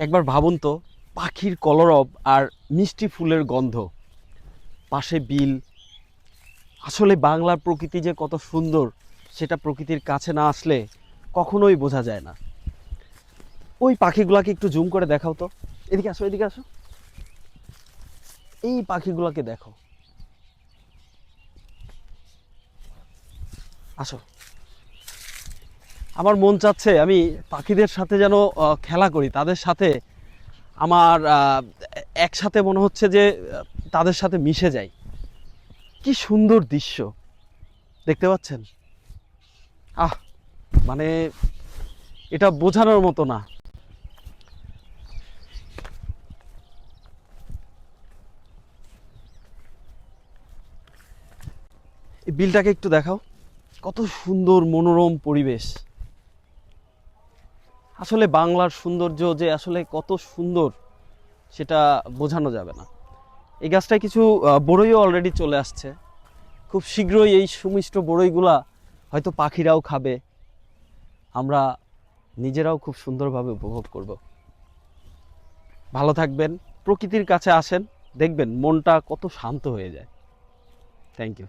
একবার ভাবুন তো, পাখির কলরব আর মিষ্টি ফুলের গন্ধ, পাশে বিল। আসলে বাংলার প্রকৃতি যে কত সুন্দর সেটা প্রকৃতির কাছে না আসলে কখনোই বোঝা যায় না। ওই পাখিগুলাকে একটু জুম করে দেখাও তো। এদিকে আসো, এদিকে আসো। এই পাখিগুলাকে দেখো, আসো। আমার মন চাচ্ছে আমি পাখিদের সাথে যেন খেলা করি, তাদের সাথে আমার একসাথে মনে হচ্ছে যে তাদের সাথে মিশে যাই। কি সুন্দর দৃশ্য দেখতে পাচ্ছেন। আহ, মানে এটা বোঝানোর মতো না। এই বিলটাকে একটু দেখাও, কত সুন্দর মনোরম পরিবেশ। আসলে বাংলার সৌন্দর্য যে আসলে কত সুন্দর সেটা বোঝানো যাবে না। এই গাছটায় কিছু বড়ইও অলরেডি চলে আসছে। খুব শীঘ্রই এই সুমিষ্ট বড়ইগুলা হয়তো পাখিরাও খাবে, আমরা নিজেরাও খুব সুন্দরভাবে উপভোগ করব। ভালো থাকবেন, প্রকৃতির কাছে আসেন, দেখবেন মনটা কত শান্ত হয়ে যায়। Thank you.